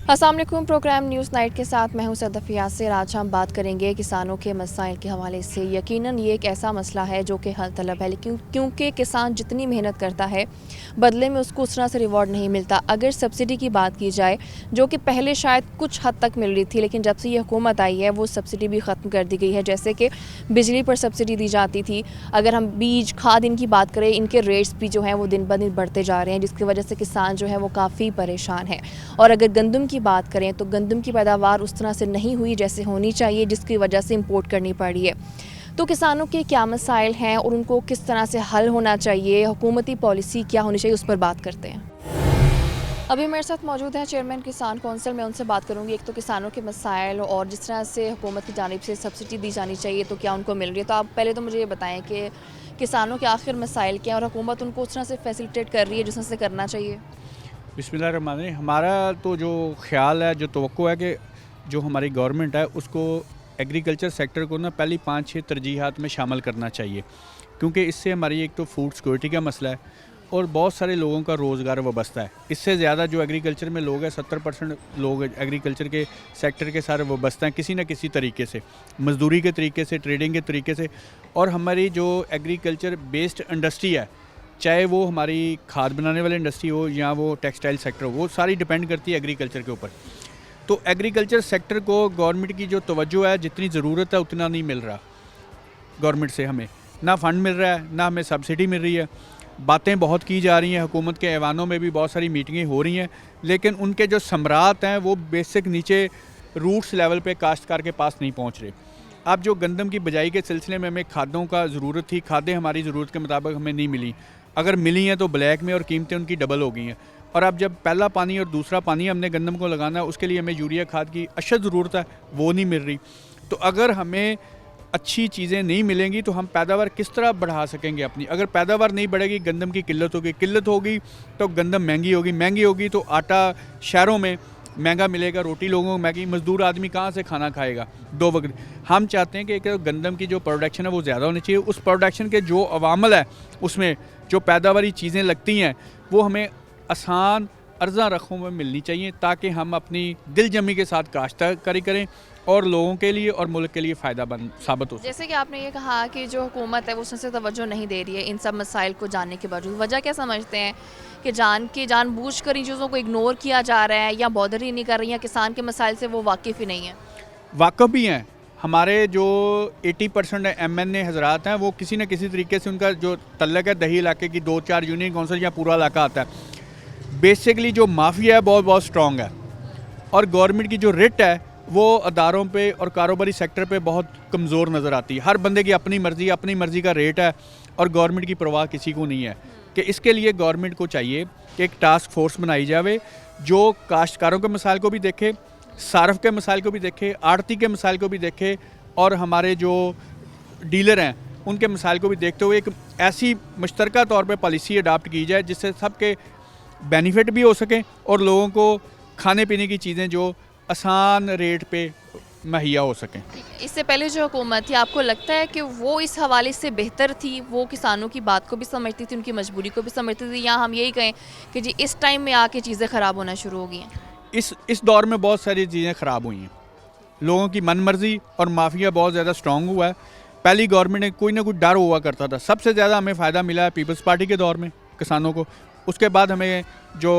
अस्सलाम वालेकुम। Programme news night के साथ मैं हूं सदफ यासिर। आज हम बात करेंगे किसानों के मसाइल के हवाले से। यकीनन ये एक ऐसा मसला है जो कि हल तलब है, लेकिन क्योंकि किसान जितनी मेहनत करता है बदले में उसको उस तरह से रिवॉर्ड नहीं मिलता। अगर सब्सिडी की बात की जाए, जो कि पहले शायद कुछ हद तक मिल रही थी, लेकिन जब से ये हुकूमत आई है वो सब्सिडी भी ख़त्म कर दी गई है। जैसे कि बिजली पर सब्सिडी दी जाती थी। अगर हम बीज खाद इनकी बात करें, इनके रेट्स भी जो हैं वो दिन ब दिन बढ़ते जा रहे हैं, जिसकी वजह से किसान जो है वो काफ़ी परेशान है। और अगर गंदम की बात करें तो गंदम की पैदावार उस तरह से नहीं हुई जैसे होनी चाहिए, जिसकी वजह से इंपोर्ट करनी पड़ी है। तो किसानों के क्या मसाइल हैं और उनको किस तरह से हल होना चाहिए, हुकूमती पॉलिसी क्या होनी चाहिए, उस पर बात करते हैं। अभी मेरे साथ मौजूद हैं चेयरमैन किसान कौंसिल। मैं उनसे बात करूंगी एक तो किसानों के मसाइल और जिस तरह से हुकूमत की जानिब से सब्सिडी दी जानी चाहिए तो क्या उनको मिल रही है। तो आप पहले तो मुझे ये बताएं कि किसानों के आखिर मसाइल क्या हैं और हुकूमत उनको उस तरह से फैसिलिटेट कर रही है जिस तरह से करना चाहिए। बिस्मिल्लाहिर्रहमानिर्रहीम। हमारा तो जो ख्याल है, जो तवक्को है कि जो हमारी गवर्नमेंट है उसको एग्रीकल्चर सेक्टर को ना पहली 5-6 तरजीहात में शामिल करना चाहिए, क्योंकि इससे हमारी एक तो फूड सिक्योरिटी का मसला है और बहुत सारे लोगों का रोज़गार वाबस्ता है। इससे ज़्यादा जो एग्रीकल्चर में लोग हैं, 70% लोग एग्रीकल्चर के सेक्टर के सारे वाबस्ता हैं किसी न किसी तरीके से, मजदूरी के तरीके से, ट्रेडिंग के तरीके से। और हमारी जो एग्रीकल्चर बेस्ड इंडस्ट्री है, चाहे वो हमारी खाद बनाने वाली इंडस्ट्री हो या वो टेक्सटाइल सेक्टर हो, वो सारी डिपेंड करती है एग्रीकल्चर के ऊपर। तो एग्रीकल्चर सेक्टर को गवर्नमेंट की जो तवज्जो है, जितनी ज़रूरत है उतना नहीं मिल रहा गवर्नमेंट से। हमें ना फ़ंड मिल रहा है, ना हमें सब्सिडी मिल रही है। बातें बहुत की जा रही हैं, हुकूमत के ऐवानों में भी बहुत सारी मीटिंगें हो रही हैं, लेकिन उनके जो समरात हैं वो बेसिक नीचे रूट्स लेवल पे काश्तकार के पास नहीं पहुंच रहे। अब जो गंदम की बिजाई के सिलसिले में हमें खादों का ज़रूरत थी, खादें हमारी ज़रूरत के मुताबिक हमें नहीं मिली। अगर मिली हैं तो ब्लैक में, और कीमतें उनकी डबल हो गई हैं। और अब जब पहला पानी और दूसरा पानी हमने गंदम को लगाना है, उसके लिए हमें यूरिया खाद की अशद ज़रूरत है, वो नहीं मिल रही। तो अगर हमें अच्छी चीज़ें नहीं मिलेंगी तो हम पैदावार किस तरह बढ़ा सकेंगे अपनी। अगर पैदावार नहीं बढ़ेगी, गंदम की किल्लत होगी तो गंदम महंगी होगी तो आटा शहरों में महंगा मिलेगा, रोटी लोगों को महंगी, मजदूर आदमी कहाँ से खाना खाएगा 2 वक्त। हम चाहते हैं कि गंदम की जो प्रोडक्शन है वो ज़्यादा होनी चाहिए। उस प्रोडक्शन के जो अवामल है, उसमें जो पैदावारी चीज़ें लगती हैं वो हमें आसान अर्जा रखों में मिलनी चाहिए, ताकि हम अपनी दिल जमी के साथ काश्तकारी करें और लोगों के लिए और मुल्क के लिए फ़ायदा साबित हो। जैसे कि आपने ये कहा कि जो हुकूमत है वो उससे तवज्जो नहीं दे रही है इन सब मसाइल को जानने के बावजूद, वजह क्या समझते हैं कि जानबूझकर इन चीज़ों को इग्नोर किया जा रहा है, या बॉदर ही नहीं कर रही, या किसान के मसाइल से वो वाकिफ़ ही नहीं है? वाकफ़ भी हैं। हमारे जो 80% MNA हजरात हैं वो किसी न किसी तरीके से, उनका जो तल्लक है दही इलाके की 2-4 यूनियन काउंसिल या पूरा इलाका आता है। बेसिकली जो माफिया है बहुत स्ट्रॉन्ग है, और गवर्नमेंट की जो रेट है वो अदारों पे और कारोबारी सेक्टर पे बहुत कमज़ोर नज़र आती है। हर बंदे की अपनी मर्ज़ी का रेट है, और गवर्नमेंट की परवाह किसी को नहीं है। कि इसके लिए गवर्नमेंट को चाहिए कि एक टास्क फोर्स बनाई जाए जो काश्तकारों के मसाइल को भी देखे, सारफ के मसाइल को भी देखे, आड़ती के मसाइल को भी देखे, और हमारे जो डीलर हैं उनके मसाइल को भी देखते हुए एक ऐसी मुश्तरका तौर पे पॉलिसी अडाप्ट की जाए जिससे सबके बेनिफिट भी हो सकें और लोगों को खाने पीने की चीज़ें जो आसान रेट पे मुहैया हो सकें। इससे पहले जो हुकूमत थी, आपको लगता है कि वो इस हवाले से बेहतर थी? वो किसानों की बात को भी समझती थी, उनकी मजबूरी को भी समझती थी, या हम यही कहें कि जी इस टाइम में आके चीज़ें ख़राब होना शुरू हो गई हैं? इस दौर में बहुत सारी चीज़ें ख़राब हुई हैं। लोगों की मनमर्जी और माफिया बहुत ज़्यादा स्ट्रॉन्ग हुआ है। पहली गवर्नमेंट में कोई ना कोई डर हुआ करता था। सबसे ज़्यादा हमें फ़ायदा मिला है पीपल्स पार्टी के दौर में किसानों को। उसके बाद हमें जो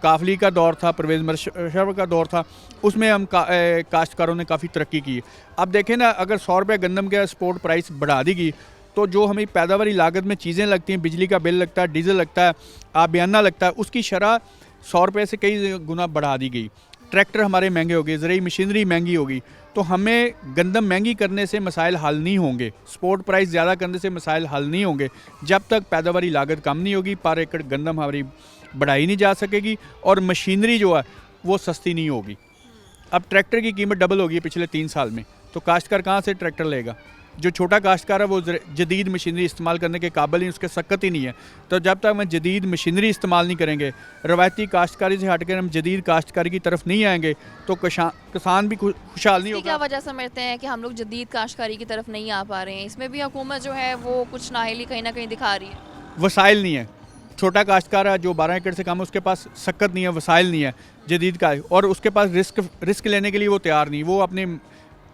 काफली का दौर था, परवेज़ मुशर्रफ का दौर था, उसमें हम काश्तकारों ने काफ़ी तरक्की की। अब देखें ना, अगर 100 रुपये गंदम के एक्सपोर्ट प्राइस बढ़ा दी गई तो जो हमें पैदावारी लागत में चीज़ें लगती हैं, बिजली का बिल लगता है, डीजल लगता है, आबियाना लगता है, उसकी शरह 100 रुपये से कई गुना बढ़ा दी गई। ट्रैक्टर हमारे महंगे हो गए, ज़रूरी मशीनरी महंगी होगी। तो हमें गंदम महंगी करने से मसाइल हल नहीं होंगे, स्पोर्ट प्राइस ज़्यादा करने से मसाइल हल नहीं होंगे, जब तक पैदावारी लागत कम नहीं होगी, पर एकड़ गंदम हमारी बढ़ाई नहीं जा सकेगी, और मशीनरी जो है वो सस्ती नहीं होगी। अब ट्रैक्टर की कीमत डबल होगी पिछले 3 साल में, तो काश्तकार कहाँ से ट्रैक्टर लेगा? जो छोटा काश्तकार है वो जदीद मशीनरी इस्तेमाल करने के काबिल ही, उसके सकत ही नहीं है। तो जब तक हम जदीद मशीनरी इस्तेमाल नहीं करेंगे, रवायती काश्तकारी से हटकर हम जदीद काश्तकारी की तरफ नहीं आएंगे, तो किसान भी खुशहाल नहीं होगा। क्या वजह समझते हैं कि हम लोग जदीद काश्तकारी की तरफ नहीं आ पा रहे हैं? इसमें भी हुकूमत जो है वो कुछ नाअहली कहीं ना कहीं दिखा रही है। वसाइल नहीं है। छोटा काश्तकार है जो 12 एकड़ से कम है, उसके पास सकत नहीं है, वसाइल नहीं है जदीद का, और उसके पास रिस्क लेने के लिए वो तैयार नहीं, वो अपने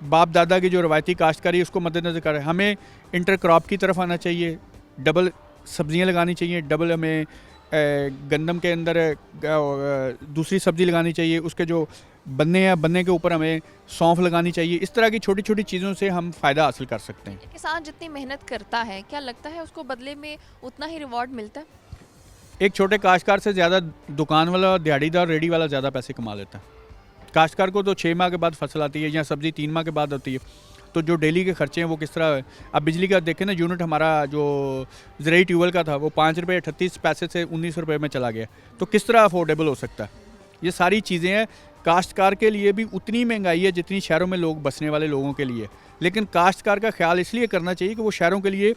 बाप दादा की जो रवायती काश्तकारी उसको मद्देनज़र कर रहे हैं। हमें इंटर क्रॉप की तरफ आना चाहिए, डबल सब्जियां लगानी चाहिए, डबल हमें गंदम के अंदर दूसरी सब्ज़ी लगानी चाहिए, उसके जो बन्ने हैं बन्ने के ऊपर हमें सौंफ लगानी चाहिए। इस तरह की छोटी छोटी चीज़ों से हम फ़ायदा हासिल कर सकते हैं। किसान जितनी मेहनत करता है, क्या लगता है उसको बदले में उतना ही रिवॉर्ड मिलता है? एक छोटे काश्तकार से ज़्यादा दुकान वाला, दिहाड़ीदार, रेडी वाला ज़्यादा पैसे कमा लेता है। काश्तकार को तो 6 माह के बाद फसल आती है या सब्ज़ी 3 माह के बाद होती है, तो जो डेली के खर्चे हैं वो किस तरह है। अब बिजली का देखें ना, यूनिट हमारा जो ज़रूरी ट्यूबवेल का था वो 5 रुपये 38 पैसे से 19 रुपये में चला गया, तो किस तरह अफोर्डेबल हो सकता है। ये सारी चीज़ें हैं। काश्तकार के लिए भी उतनी महंगाई है जितनी शहरों में लोग बसने वाले लोगों के लिए, लेकिन काश्तकार का ख्याल इसलिए करना चाहिए कि वो शहरों के लिए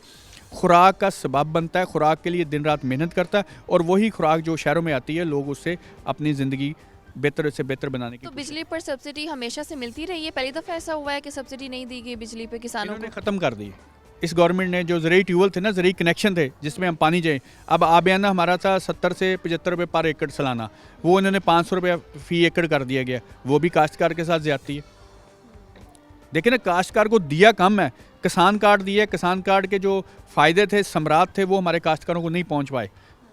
खुराक का सबब बनता है, खुराक के लिए दिन रात मेहनत करता है, और वही खुराक जो शहरों में आती है लोग उससे अपनी ज़िंदगी बेहतर से बेहतर बनाने की। तो बिजली पर सब्सिडी हमेशा से मिलती रही है, पहली दफ़ा ऐसा हुआ है कि सब्सिडी नहीं दी गई बिजली पे किसानों इन्होंने को? ख़त्म कर दी इस गवर्नमेंट ने। जो ज़रूरी ट्यूबवेल थे ना, ज़रूरी कनेक्शन थे जिसमें हम पानी जाए, अब आबियाना हमारा था 70 से 75 रुपये पर एकड़ सालाना, वो इन्होंने 500 रुपये फ़ी एकड़ कर दिया गया। वो भी काश्तकार के साथ ज़्यादती है। देखिए ना, काश्तकार को दिया कम है, किसान कार्ड दिया, किसान कार्ड के जो फ़ायदे थे, समरात थे, वो हमारे काश्तकारों को नहीं पहुँच पाए।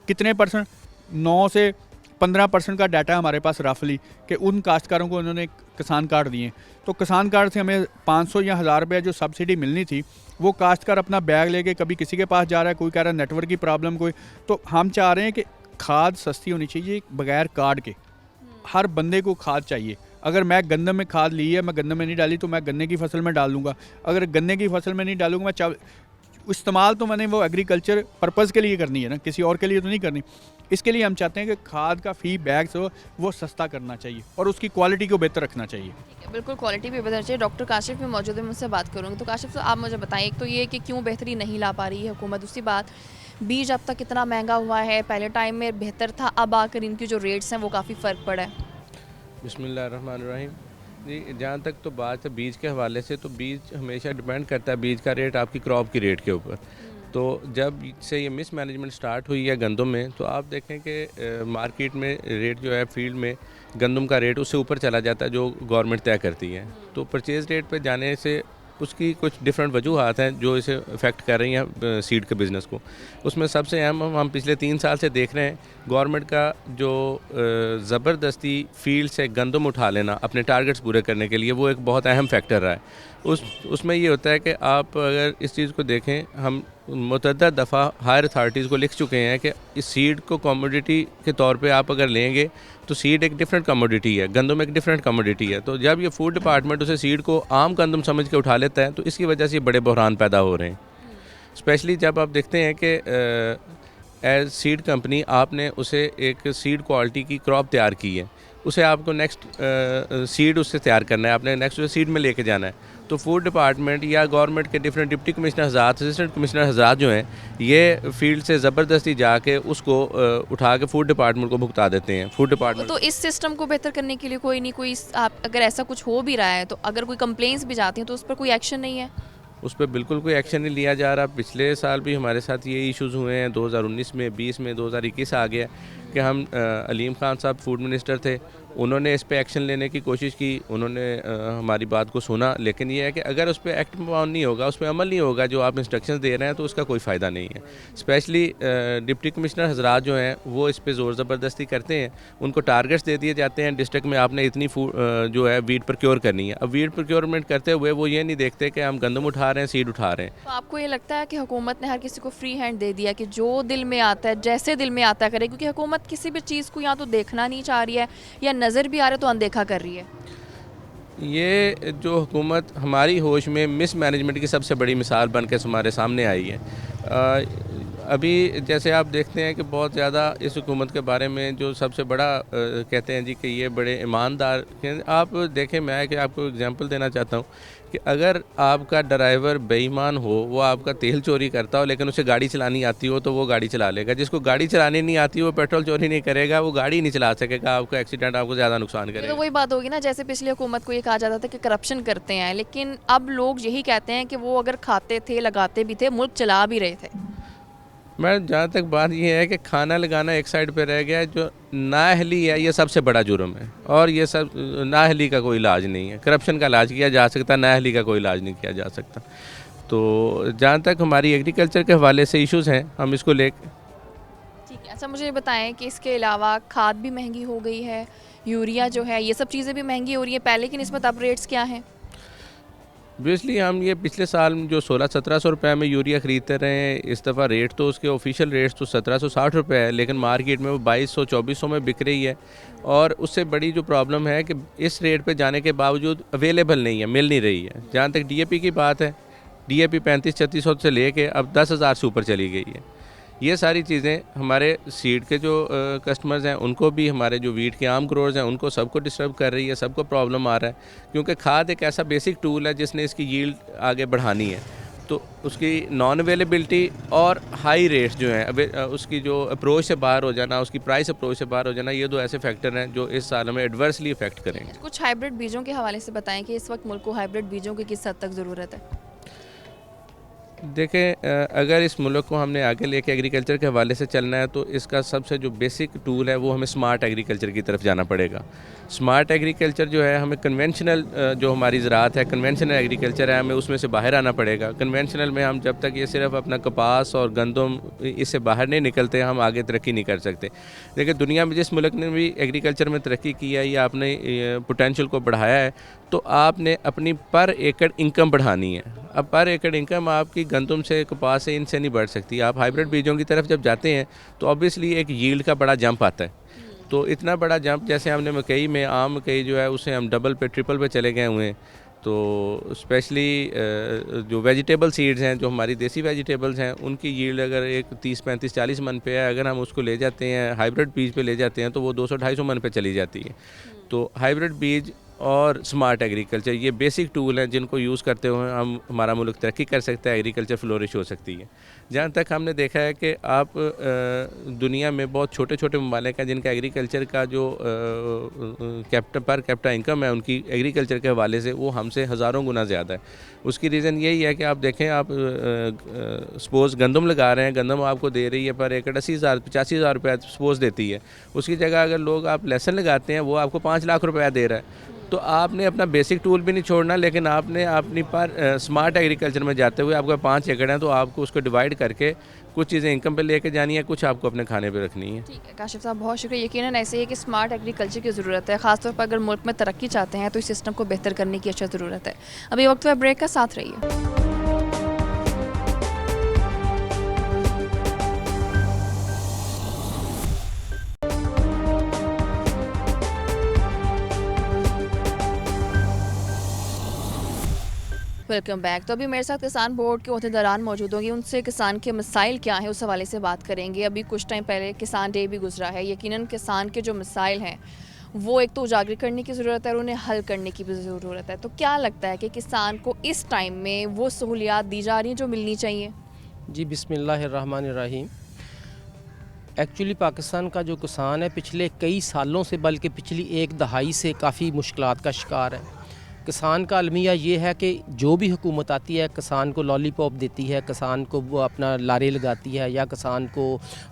कितने परसेंट? 9 से 15% का डाटा हमारे पास रफली कि उन काश्तकारों को उन्होंने किसान कार्ड दिए। तो किसान कार्ड से हमें 500 या 1000 रुपये जो सब्सिडी मिलनी थी, वो काश्तकार अपना बैग लेके कभी किसी के पास जा रहा है, कोई कह रहा है नेटवर्क की प्रॉब्लम कोई। तो हम चाह रहे हैं कि खाद सस्ती होनी चाहिए बगैर कार्ड के। हर बंदे को खाद चाहिए। अगर मैं गंदम में खाद ली है, मैं गंदम में नहीं डाली तो मैं गन्ने की फसल में डाल दूँगा। अगर गन्ने की फसल में नहीं डालूँगा, मैं इस्तेमाल तो मैंने वो एग्रीकल्चर पर्पज़ के लिए करनी है ना, किसी और के लिए तो नहीं करनी। इसके लिए हम चाहते हैं कि खाद का फ़ी बैग से वो सस्ता करना चाहिए और उसकी क्वालिटी को बेहतर रखना चाहिए। ठीक है, बिल्कुल क्वालिटी भी बेहतर चाहिए। डॉक्टर काशिफ भी मौजूद है, मुझसे बात करूँगी। तो काशिफ साहब, आप मुझे बताएं, एक तो ये कि क्यों बेहतरी नहीं ला पा रही है हुकूमत, दूसरी बात बीज अब तक कितना महंगा हुआ है, पहले टाइम में बेहतर था, अब आकर इनकी जो रेट्स हैं वो काफ़ी फ़र्क पड़ा है। बिस्मिल्लाहिर्रहमानिर्रहीम। जी, जहाँ तक तो बात है बीज के हवाले से, तो बीज हमेशा डिपेंड करता है बीज का रेट आपकी क्रॉप की रेट के ऊपर। तो जब से ये मिस मैनेजमेंट स्टार्ट हुई है गंदम में, तो आप देखें कि मार्केट में रेट जो है फील्ड में गंदम का रेट उससे ऊपर चला जाता है जो गवर्नमेंट तय करती है। तो परचेज़ रेट पे जाने से उसकी कुछ डिफरेंट वजूहात हैं जो इसे अफेक्ट कर रही हैं सीड के बिज़नेस को। उसमें सबसे अहम हम पिछले 3 साल से देख रहे हैं गवर्नमेंट का जो ज़बरदस्ती फील्ड से गंदम उठा लेना अपने टारगेट्स पूरे करने के लिए, वो एक बहुत अहम फैक्टर रहा है। उसमें ये होता है कि आप अगर इस चीज़ को देखें, हम मुतअद्दिद दफ़ा हायर अथॉरिटीज़ को लिख चुके हैं कि इस सीड को कमोडिटी के तौर पे आप अगर लेंगे तो सीड एक डिफरेंट कमोडिटी है, गंदम एक डिफरेंट कमोडिटी है। तो जब ये फूड डिपार्टमेंट उसे सीड को आम गंदम समझ के उठा लेता है, तो इसकी वजह से ये बड़े बहरान पैदा हो रहे हैं। स्पेशली जब आप देखते हैं कि एज सीड कंपनी आपने उसे एक सीड क्वालिटी की क्रॉप तैयार की है, उसे आपको नेक्स्ट सीड उससे तैयार करना है, आपने नेक्स्ट उसे सीड में लेके जाना है। तो फूड डिपार्टमेंट या गवर्नमेंट के डिफरेंट डिप्टी कमिश्नर हज़रात, असिस्टेंट कमिश्नर हज़रात जो हैं, ये फील्ड से ज़बरदस्ती जाके उसको उठा के फूड डिपार्टमेंट को भुगता देते हैं। फूड डिपार्टमेंट तो इस सिस्टम को बेहतर करने के लिए कोई नहीं कोई आप अगर ऐसा कुछ हो भी रहा है, तो अगर कोई कंप्लेंट्स भी जाती हैं तो उस पर कोई एक्शन नहीं है? उस पर बिल्कुल कोई एक्शन नहीं लिया जा रहा। पिछले साल भी हमारे साथ ये इश्यूज़ हुए हैं, 2019 में, 20 में, 2021 आ गया कि हम अलीम खान साहब फूड मिनिस्टर थे, उन्होंने इस पे एक्शन लेने की कोशिश की, उन्होंने हमारी बात को सुना, लेकिन ये है कि अगर उस पर एक्ट पाउन नहीं होगा, उस पर अमल नहीं होगा जो आप इंस्ट्रक्शंस दे रहे हैं, तो उसका कोई फ़ायदा नहीं है। स्पेशली डिप्टी कमिश्नर हज़रात जो हैं वो इस पर ज़ोर ज़बरदस्ती करते हैं, उनको टारगेट्स दे दिए जाते हैं डिस्ट्रिक्ट में आपने इतनी जो है वीट प्रोक्योर करनी है। अब वीट प्रोक्योरमेंट करते हुए वो ये नहीं देखते कि हम गंदम उठा रहे हैं, सीड उठा रहे हैं। तो आपको ये लगता है कि हुकूमत ने हर किसी को फ्री हैंड दे दिया कि जो दिल में आता है, जैसे दिल में आता करे, क्योंकि हुकूमत किसी भी चीज़ को या तो देखना नहीं चाह रही है या नज़र भी आ रहा है तो अनदेखा कर रही है? ये जो हुकूमत हमारी होश में मिस मैनेजमेंट की सबसे बड़ी मिसाल बन के हमारे सामने आई है। अभी जैसे आप देखते हैं कि बहुत ज़्यादा इस हुकूमत के बारे में जो सबसे बड़ा कहते हैं जी कि ये बड़े ईमानदार। आप देखें, मैं कि आपको एग्जांपल देना चाहता हूँ कि अगर आपका ड्राइवर बेईमान हो, वो आपका तेल चोरी करता हो लेकिन उसे गाड़ी चलानी आती हो, तो वो गाड़ी चला लेगा। जिसको गाड़ी चलानी नहीं आती वो पेट्रोल चोरी नहीं करेगा, वो गाड़ी नहीं चला सकेगा, आपको एक्सीडेंट, आपको ज़्यादा नुकसान करेगा। तो वही बात होगी ना, जैसे पिछली हुकूमत को ये कहा जाता था कि करप्शन करते हैं, लेकिन अब लोग यही कहते हैं कि वो अगर खाते थे, लगाते भी थे, मुल्क चला भी रहे थे। मैं जहाँ तक बात ये है कि खाना लगाना एक साइड पे रह गया है, जो नाअहली है ये सबसे बड़ा जुर्म है। और ये सब नाअहली का कोई इलाज नहीं है। करप्शन का इलाज किया जा सकता, नाअहली का कोई इलाज नहीं किया जा सकता। तो जहाँ तक हमारी एग्रीकल्चर के हवाले से इश्यूज़ हैं, हम इसको ले ठीक है। अच्छा, मुझे ये बताएं कि इसके अलावा खाद भी महंगी हो गई है, यूरिया जो है, ये सब चीज़ें भी महंगी हो रही हैं पहले की निस्बत, अब रेट्स क्या हैं? बेसिकली हम ये पिछले साल जो 1600-1700 रुपये में यूरिया ख़रीदते रहे हैं, इस दफ़ा रेट तो उसके ऑफिशियल रेट्स तो 1760 रुपये है, लेकिन मार्केट में वो 2200-2400 में बिक रही है। और उससे बड़ी जो प्रॉब्लम है कि इस रेट पे जाने के बावजूद अवेलेबल नहीं है, मिल नहीं रही है। जहाँ तक डीएपी की बात है, डीएपी 35-3600 से लेके अब 10,000 से ऊपर चली गई है। ये सारी चीज़ें हमारे सीड के जो कस्टमर्स हैं उनको भी, हमारे जो वीट के आम ग्रोअर्स हैं उनको सबको डिस्टर्ब कर रही है, सबको प्रॉब्लम आ रहा है। क्योंकि खाद एक ऐसा बेसिक टूल है जिसने इसकी यील्ड आगे बढ़ानी है, तो उसकी नॉन अवेलेबिलिटी और हाई रेट्स जो हैं, उसकी जो अप्रोच से बाहर हो जाना, उसकी प्राइस अप्रोच से बाहर हो जाना, ये दो ऐसे फैक्टर हैं जो इस साल हमें एडवर्सली इफेक्ट करेंगे। कुछ हाइब्रिड बीजों के हवाले से बताएं कि इस वक्त मुल्क को हाइब्रिड बीजों की किस हद तक ज़रूरत है? देखें, अगर इस मुल्क को हमने आगे लेके एग्रीकल्चर के हवाले से चलना है तो इसका सबसे जो बेसिक टूल है वो हमें स्मार्ट एग्रीकल्चर की तरफ जाना पड़ेगा। स्मार्ट एग्रीकल्चर जो है, हमें कन्वेंशनल जो हमारी ज़राअत है, कन्वेंशनल एग्रीकल्चर है, हमें उसमें से बाहर आना पड़ेगा। कन्वेंशनल में हम जब तक ये सिर्फ अपना कपास और गंदम इससे बाहर नहीं निकलते, हम आगे तरक्की नहीं कर सकते। देखिए, दुनिया में जिस मुल्क ने भी एग्रीकल्चर में तरक्की की है या अपने पोटेंशियल को बढ़ाया है, तो आपने अपनी पर एकड़ इनकम बढ़ानी है। अब पर एकड़ इनकम आपकी गंदम से, कपास से, इनसे नहीं बढ़ सकती। आप हाइब्रिड बीजों की तरफ जब जाते हैं तो ऑब्वियसली एक यील्ड का बड़ा जंप आता है। तो इतना बड़ा जंप, जैसे हमने मकई में, आम मकई जो है उसे हम डबल पे, ट्रिपल पे चले गए हुए हैं। तो स्पेशली जो वेजिटेबल सीड्स हैं, जो हमारी देसी वेजिटेबल्स हैं, उनकी यील्ड अगर एक 30-35-40 मन पे है, अगर हम उसको ले जाते हैं हाइब्रिड बीज पे ले जाते हैं तो वो 200-250 मन पे चली जाती है। तो हाइब्रिड बीज और स्मार्ट एग्रीकल्चर ये बेसिक टूल हैं जिनको यूज़ करते हुए हम, हमारा मुल्क तरक्की कर सकता है, एग्रीकल्चर फ्लोरिश हो सकती है। जहाँ तक हमने देखा है कि आप दुनिया में बहुत छोटे छोटे ममालिक हैं जिनका एग्रीकल्चर का जो पर कैपिटा इनकम है उनकी एग्रीकल्चर के हवाले से, वो हमसे हज़ारों गुना ज़्यादा है। उसकी रीज़न यही है कि आप देखें, आप सपोज़ गंदम लगा रहे हैं, गंदम आपको दे रही है पर एकड़ 80,000-85,000 रुपये सपोज़ देती है। उसकी जगह अगर लोग आप लहसुन लगाते हैं, वो आपको 5 लाख रुपया दे रहा है। तो आपने अपना बेसिक टूल भी नहीं छोड़ना, लेकिन आपने अपनी पर स्मार्ट एग्रीकल्चर में जाते हुए, आपका 5 एकड़ है तो आपको उसको डिवाइड करके कुछ चीज़ें इनकम पे लेके जानी है, कुछ आपको अपने खाने पे रखनी है। ठीक है काशिफ साहब, बहुत शुक्रिया। यकीनन ऐसे ही कि स्मार्ट एग्रीकल्चर की ज़रूरत है, ख़ासतौर पर अगर मुल्क में तरक्की चाहते हैं तो इस सिस्टम को बेहतर करने की अच्छा ज़रूरत है। अभी वक्त है ब्रेक का, साथ रहिए। Welcome back. तो अभी मेरे साथ किसान बोर्ड के ओहदेदारान मौजूद होंगे, उनसे किसान के मसाइल क्या हैं उस हवाले से बात करेंगे। अभी कुछ टाइम पहले किसान डे भी गुजरा है, यकीनन किसान के जो मसाइल हैं वो एक तो उजागर करने की ज़रूरत है और उन्हें हल करने की भी ज़रूरत है। तो क्या लगता है कि किसान को इस टाइम में वो सहूलियात दी जा रही हैं जो मिलनी चाहिए? जी, बिस्मिल्लाहिर्रहमानिर्रहीम। एक्चुअली पाकिस्तान का जो किसान है पिछले कई सालों से, बल्कि पिछली एक दहाई से काफ़ी मुश्किलात का शिकार है। किसान का अलमिया ये है कि जो भी हुकूमत आती है किसान को लॉलीपॉप देती है, किसान को वो अपना लारे लगाती है या किसान को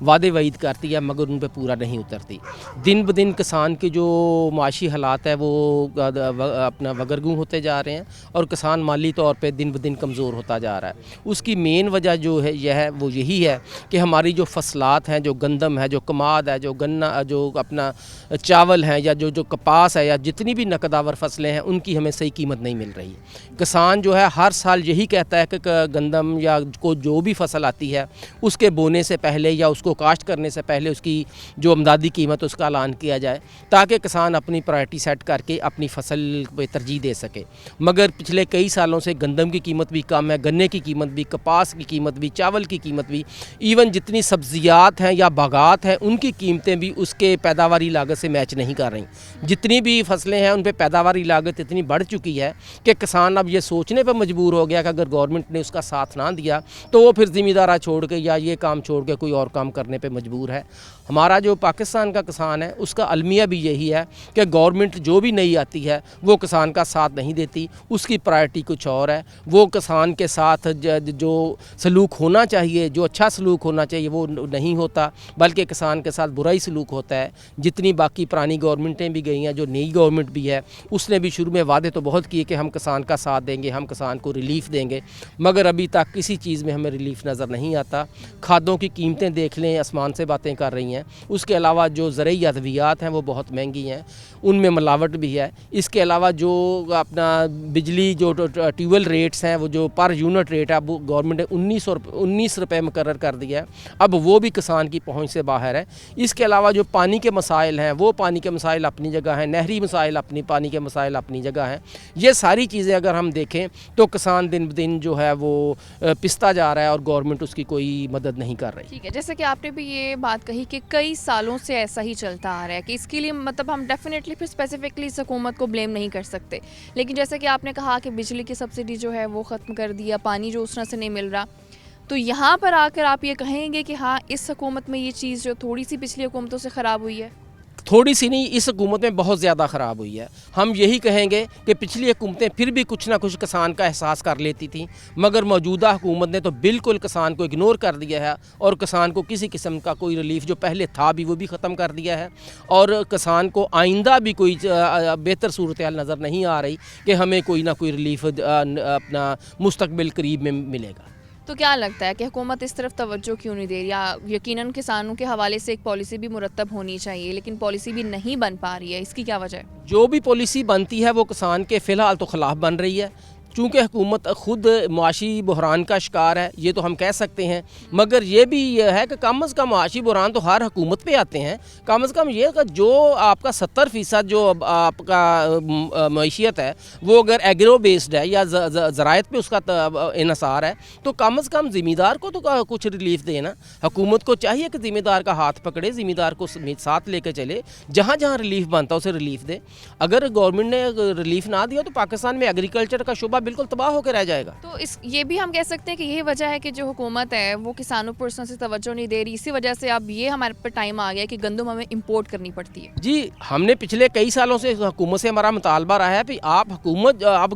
वादे वईद करती है, मगर उन पे पूरा नहीं उतरती। दिन ब दिन किसान के जो माशी हालात है वो अपना वगरगू होते जा रहे हैं और किसान माली तौर पे दिन ब दिन कमज़ोर होता जा रहा है। उसकी मेन वजह जो है यह है, वो यही है कि हमारी जो फसलात हैं, जो गंदम है, जो कमाद है, जो गन्ना, जो अपना चावल है या जो कपास है या जितनी भी नकदावर फसलें हैं, उनकी हमें सही कीमत नहीं मिल रही। किसान जो है हर साल यही कहता है कि गंदम या को जो भी फसल आती है उसके बोने से पहले या उसको काश्त करने से पहले उसकी जो अमदादी कीमत उसका ऐलान किया जाए, ताकि किसान अपनी प्रायोरिटी सेट करके अपनी फसल पे तरजीह दे सके। मगर पिछले कई सालों से गंदम की कीमत भी कम है, गन्ने की कीमत भी, कपास की कीमत भी, चावल की कीमत भी, इवन जितनी सब्जियात हैं या बागात हैं उनकी कीमतें भी उसके पैदावारी लागत से मैच नहीं कर रही। जितनी भी फसलें हैं उन पर पैदावारी लागत इतनी बढ़ चुकी है कि किसान अब ये सोचने पर मजबूर हो गया कि अगर गवर्नमेंट ने उसका साथ ना दिया तो वो फिर ज़िम्मेदारा छोड़ के या ये काम छोड़ के कोई और काम करने पे मजबूर है। हमारा जो पाकिस्तान का किसान है उसका अलमिया भी यही है कि गवर्नमेंट जो भी नई आती है वो किसान का साथ नहीं देती, उसकी प्रायोरिटी कुछ और है। वो किसान के साथ जो सलूक होना चाहिए, जो अच्छा सलूक होना चाहिए वो नहीं होता, बल्कि किसान के साथ बुरा ही सलूक होता है। जितनी बाकी पुरानी गवर्नमेंटें भी गई हैं, जो नई गवर्नमेंट भी है उसने भी शुरू में वादे तो बहुत किए कि हम किसान का साथ देंगे, हम किसान को रिलीफ देंगे, मगर अभी तक किसी चीज़ में हमें रिलीफ नज़र नहीं आता। खादों की कीमतें देख लें, आसमान से बातें कर रही हैं। उसके अलावा जो ज़रई अद्वियात हैं वो बहुत महंगी हैं, उनमें मिलावट भी है। इसके अलावा जो अपना बिजली जो ट्यूबवेल रेट्स हैं, वो जो पर यूनिट रेट है, अब गवर्नमेंट ने 19 रुपये मुकर्रर कर दिया है, अब वो भी किसान की पहुंच से बाहर है। इसके अलावा जो पानी के मसाइल हैं, वो पानी के मसाइल अपनी जगह हैं, नहरी मसाइल अपनी, पानी के मसाइल अपनी जगह हैं। ये सारी चीज़ें अगर हम देखें तो किसान दिन ब दिन जो है वो पिसता जा रहा है और गवर्नमेंट उसकी कोई मदद नहीं कर रही। ठीक है, जैसे कि आपने भी ये बात कही कि कई सालों से ऐसा ही चलता आ रहा है कि इसके लिए मतलब हम डेफिनेटली फिर स्पेसिफिकली इस हुकूमत को ब्लेम नहीं कर सकते, लेकिन जैसे कि आपने कहा कि बिजली की सब्सिडी जो है वो ख़त्म कर दिया, पानी जो उस तरह से नहीं मिल रहा, तो यहाँ पर आकर आप ये कहेंगे कि हाँ इस हुकूमत में ये चीज़ जो थोड़ी सी पिछली हुकूमतों से ख़राब हुई है? थोड़ी सी नहीं, इस हुकूमत में बहुत ज़्यादा ख़राब हुई है। हम यही कहेंगे कि पिछली हुकूमतें फिर भी कुछ ना कुछ किसान का एहसास कर लेती थी, मगर मौजूदा हुकूमत ने तो बिल्कुल किसान को इग्नोर कर दिया है और किसान को किसी किस्म का कोई रिलीफ जो पहले था भी वो भी ख़त्म कर दिया है। और किसान को आइंदा भी कोई बेहतर सूरत हाल नज़र नहीं आ रही कि हमें कोई ना कोई रिलीफ अपना मुस्तकबिल करीब में मिलेगा। तो क्या लगता है कि हुकूमत इस तरफ तवज्जो क्यों नहीं दे रही? या यकीनन किसानों के हवाले से एक पॉलिसी भी मुरतब होनी चाहिए, लेकिन पॉलिसी भी नहीं बन पा रही है, इसकी क्या वजह है? जो भी पॉलिसी बनती है वो किसान के फ़िलहाल तो ख़िलाफ़ बन रही है, चूँकि हुकूमत ख़ुद मुआशी बहरान का शिकार है, ये तो हम कह सकते हैं। मगर ये भी है कि कम अज़ कम मुआशी बहरान तो हर हुकूमत पे आते हैं। कम अज़ कम ये कि जो आपका 70% जो आपका मईशियत है वो अगर एग्रो बेस्ड है या ज़रायत पे उसका इन्हसार है, तो कम अज़ कम ज़िम्मेदार को तो कुछ रिलीफ देना। हुकूमत को चाहिए कि ज़िम्मेदार का हाथ पकड़े, ज़िम्मेदार को साथ लेकर चले, जहाँ जहाँ रिलीफ बनता है उसे रिलीफ दे। अगर गवर्नमेंट ने रिलीफ ना दिया तो पाकिस्तान में एग्रीकल्चर का शुबा बिल्कुल तबाह होकर रह जाएगा। तो ये भी हम कह सकते हैं कि यही वजह है कि जो हुकूमत है वो किसानों पर उससे तवज्जो नहीं दे रही, इसी वजह से अब ये हमारे पर टाइम आ गया कि गंदम हमें इंपोर्ट करनी पड़ती है। जी, हमने पिछले कई सालों से हुकूमत से हमारा मुतालबा रहा है कि आप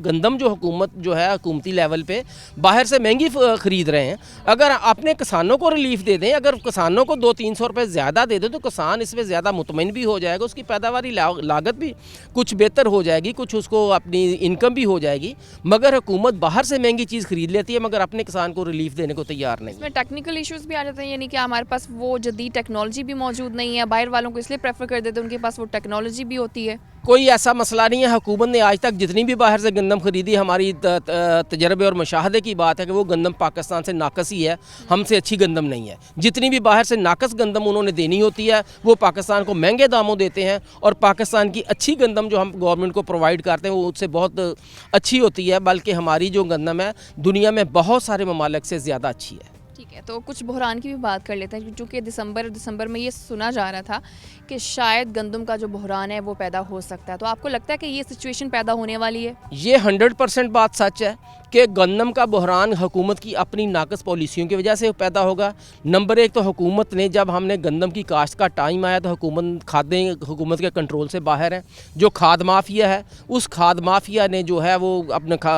गंदम जो हुकूमत जो है हुकूमती लेवल पे बाहर से महंगी ख़रीद रहे हैं, अगर अपने किसानों को रिलीफ दे दें, अगर किसानों को 200-300 रुपये ज़्यादा दे दें तो किसान इसमें ज़्यादा मुतमईन भी हो जाएगा, उसकी पैदावारी लागत भी कुछ बेहतर हो जाएगी, कुछ उसको अपनी इनकम भी हो जाएगी। मगर हुकूमत बाहर से महंगी चीज़ खरीद लेती है मगर अपने किसान को रिलीफ देने को तैयार नहीं। इसमें टेक्निकल इश्यूज भी आ जाते हैं, यानी कि हमारे पास वो जदीद टेक्नोलॉजी भी मौजूद नहीं है, बाहर वालों को इसलिए प्रेफर कर देते हैं उनके पास वो टेक्नोलॉजी भी होती है। कोई ऐसा मसला नहीं है। हुकूमत ने आज तक जितनी भी बाहर से गंदम खरीदी, हमारी तजर्बे और मुशाहदे की बात है कि वो गंदम पाकिस्तान से नाकस ही है, हमसे अच्छी गंदम नहीं है। जितनी भी बाहर से नाकस गंदम उन्होंने देनी होती है वो पाकिस्तान को महंगे दामों देते हैं, और पाकिस्तान की अच्छी गंदम जो हम गवर्नमेंट को प्रोवाइड करते हैं वो उससे बहुत अच्छी होती है, बल्कि हमारी जो गंदम है दुनिया में बहुत सारे ममालिक से ज़्यादा अच्छी है। ठीक है, तो कुछ बहरान की भी बात कर लेते हैं, क्योंकि दिसंबर में ये सुना जा रहा था कि शायद गंदम का जो बहरान है वो पैदा हो सकता है। तो आपको लगता है कि ये सिचुएशन पैदा होने वाली है? ये 100% बात सच है कि गंदम का बहरान हुकूमत की अपनी नाकस पॉलिसियों की वजह से पैदा होगा। नंबर 1 तो हुकूमत ने, जब हमने गंदम की काश्त का टाइम आया तो हुकूमत के कंट्रोल से बाहर है। जो खाद माफिया है, उस खाद माफिया ने जो है वो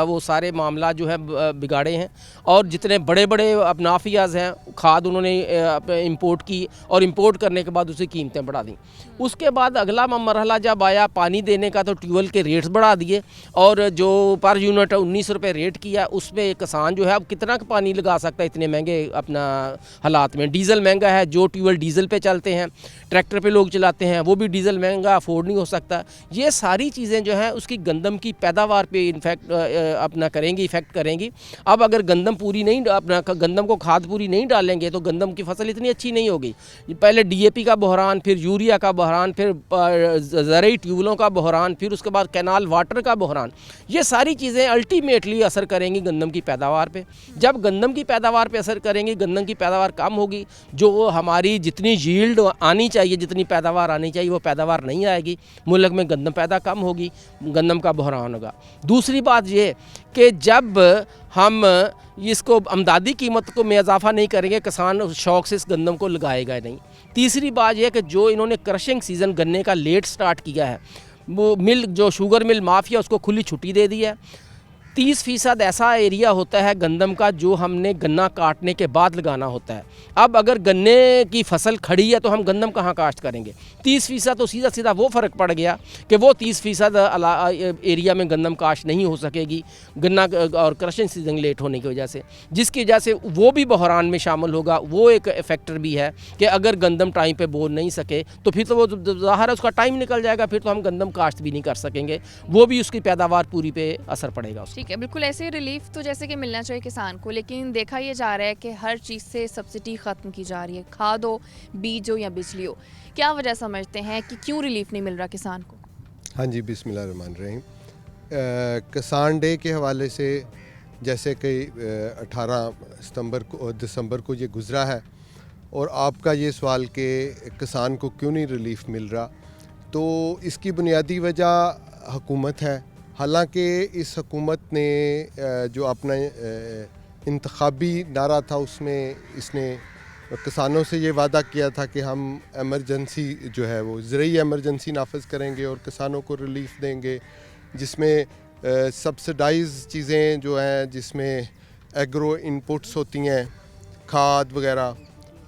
वो सारे मामला जो है बिगाड़े हैं, और जितने बड़े बड़े माफियाज हैं खाद उन्होंने इंपोर्ट की, और इंपोर्ट करने के बाद उसकी कीमतें बढ़ा दी। उसके बाद अगला मरहला जब आया पानी देने का, तो ट्यूबवेल के रेट्स बढ़ा दिए, और जो पर यूनिट 19 रुपये रेट किया, उसमें किसान जो है अब कितना पानी लगा सकता है इतने महंगे अपना हालात में। डीज़ल महंगा है, जो ट्यूबवेल डीज़ल पे चलते हैं, ट्रैक्टर पे लोग चलाते हैं, वो भी डीज़ल महंगा, अफोर्ड नहीं हो सकता। ये सारी चीज़ें जो हैं उसकी गंदम की पैदावार पे इनफैक्ट अपना करेंगी, इफ़ेक्ट करेंगी। अब अगर गंदम पूरी नहीं अपना गंदम को खाद पूरी नहीं डालेंगे तो गंदम की फसल इतनी अच्छी नहीं होगी। पहले DAP का बहरान, फिर यूरिया का बहरान, फिर ज़रई ट्यूबवेलों का बहरान, फिर उसके बाद कैनाल वाटर का बहरान, ये सारी चीज़ें अल्टीमेटली असर करेंगी गंदम की पैदावार पे। जब गंदम की पैदावार पे असर करेंगी, गंदम की पैदावार कम होगी, जो हमारी जितनी यील्ड आनी चाहिए, जितनी पैदावार आनी चाहिए वो पैदावार नहीं आएगी, मुल्क में गंदम पैदा कम होगी, गंदम का बहरान होगा। दूसरी बात ये कि जब हम इसको अमदादी कीमत को में इजाफा नहीं करेंगे, किसान शौक़ से इस गंदम को लगाएगा नहीं। तीसरी बात यह है कि जो इन्होंने क्रशिंग सीज़न गन्ने का लेट स्टार्ट किया है, वो मिल जो शुगर मिल माफिया उसको खुली छुट्टी दे दी है। 30% ऐसा एरिया होता है गंदम का जो हमने गन्ना काटने के बाद लगाना होता है। अब अगर गन्ने की फसल खड़ी है तो हम गंदम कहाँ काश्त करेंगे? 30% तो सीधा सीधा वो फ़र्क पड़ गया कि वो 30% एरिया में गंदम काश्त नहीं हो सकेगी, गन्ना और क्रशिंग सीजन लेट होने की वजह से, जिसकी वजह से वो भी बहरान में शामिल होगा। वो एक फैक्टर भी है कि अगर गंदम टाइम पे बो नहीं सके तो फिर तो वो ज़ाहिर है उसका टाइम निकल जाएगा, फिर तो हम गंदम काश्त भी नहीं कर सकेंगे, वो भी उसकी पैदावार पूरी पे असर पड़ेगा उसका। ठीक है, बिल्कुल ऐसे रिलीफ तो जैसे कि मिलना चाहिए किसान को, लेकिन देखा ये जा रहा है कि हर चीज़ से सब्सिडी ख़त्म की जा रही है, खाद हो, बीज हो या बिजली हो। क्या वजह समझते हैं कि क्यों रिलीफ नहीं मिल रहा किसान को? हाँ जी, बिस्मिल्लाहिर्रहमानिर्रहीम। किसान डे के हवाले से जैसे कि 18 दिसंबर को ये गुज़रा है और आपका ये सवाल कि किसान को क्यों नहीं रिलीफ मिल रहा, तो इसकी बुनियादी वजह हुकूमत है। हालांकि इस हुकूमत ने जो अपना इंतखाबी नारा था उसमें इसने किसानों से ये वादा किया था कि हम एमरजेंसी जो है वो ज़रूरी एमरजेंसी नाफिज करेंगे और किसानों को रिलीफ देंगे, जिसमें सब्सिडाइज चीज़ें जो हैं, जिसमें एग्रो इनपुट्स होती हैं, खाद वगैरह,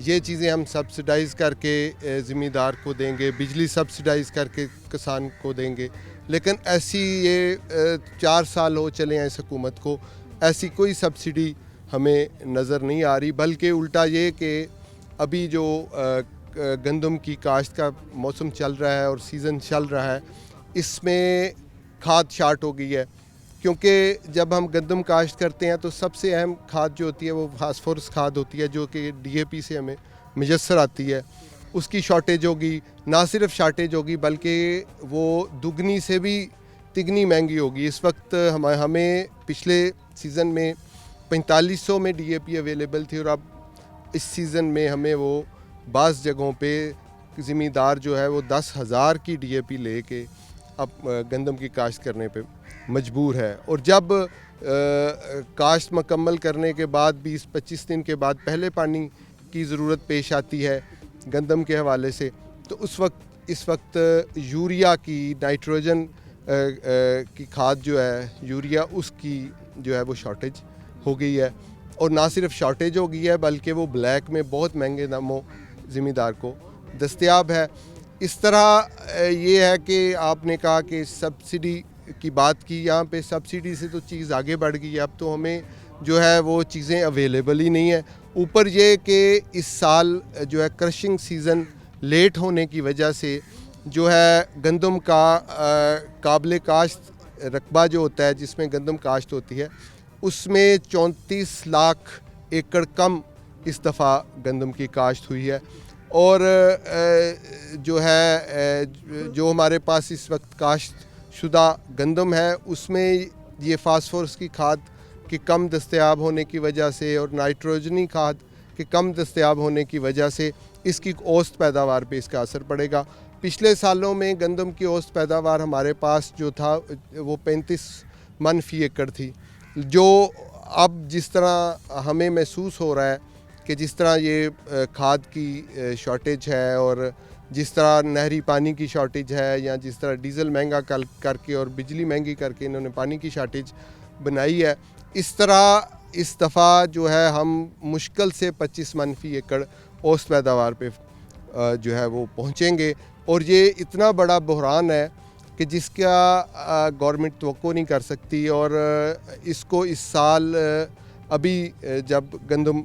ये चीज़ें हम सब्सिडाइज़ करके ज़मींदार को देंगे, बिजली सब्सिडाइज़ करके किसान को देंगे। लेकिन ऐसी ये 4 साल हो चले हैं इस हुकूमत को, ऐसी कोई सब्सिडी हमें नज़र नहीं आ रही, बल्कि उल्टा ये कि अभी जो गंदम की काश्त का मौसम चल रहा है और सीज़न चल रहा है, इसमें खाद शार्ट हो गई है। क्योंकि जब हम गंदम काश्त करते हैं तो सबसे अहम खाद जो होती है वो फास्फोरस खाद होती है, जो कि DAP से हमें मुयस्सर आती है, उसकी शॉर्टेज होगी। ना सिर्फ शॉर्टेज होगी बल्कि वो दुगनी से भी तिगनी महंगी होगी। इस वक्त हमें पिछले सीज़न में 4500 में DAP अवेलेबल थी और अब इस सीज़न में हमें वो बाज़ जगहों पे ज़मींदार जो है वो 10,000 की DAP लेके अब गंदम की काश्त करने पे मजबूर है। और जब काश्त मुकम्मल करने के बाद 20-25 दिन के बाद पहले पानी की ज़रूरत पेश आती है गंदम के हवाले से, तो इस वक्त यूरिया की, नाइट्रोजन की खाद जो है यूरिया, उसकी जो है वो शॉर्टेज हो गई है। और ना सिर्फ शॉर्टेज हो गई है बल्कि वो ब्लैक में बहुत महंगे दामों ज़मींदार को दस्तयाब है। इस तरह ये है कि आपने कहा कि सब्सिडी की बात की, यहाँ पे सब्सिडी से तो चीज़ आगे बढ़ गई है, अब तो हमें जो है वो चीज़ें अवेलेबल ही नहीं है। ऊपर ये कि इस साल जो है क्रशिंग सीज़न लेट होने की वजह से जो है गंदम का काबिल काश्त रकबा जो होता है जिसमें गंदम काश्त होती है, उसमें 34 लाख एकड़ कम इस दफ़ा गंदम की काश्त हुई है। और जो है जो हमारे पास इस वक्त काश्त शुदा गंदम है उसमें ये फास्फोरस की खाद के कम दस्तयाब होने की वजह से और नाइट्रोजनी खाद के कम दस्तयाब होने की वजह से इसकी औसत पैदावार पे इसका असर पड़ेगा। पिछले सालों में गंदम की औसत पैदावार हमारे पास जो था वो 35 मन फी एकड़ थी, जो अब जिस तरह हमें महसूस हो रहा है कि जिस तरह ये खाद की शॉर्टेज है और जिस तरह नहरी पानी की शॉर्टेज है, या जिस तरह डीज़ल महंगा करके और बिजली महंगी करके इन्होंने पानी की शॉर्टेज बनाई है, इस तरह इस दफ़ा जो है हम मुश्किल से 25 मन फी एकड़ औसत पैदावार पे जो है वो पहुँचेंगे। और ये इतना बड़ा बहरान है कि जिसका गवर्नमेंट तवक्को नहीं कर सकती। और इसको इस साल अभी जब गंदम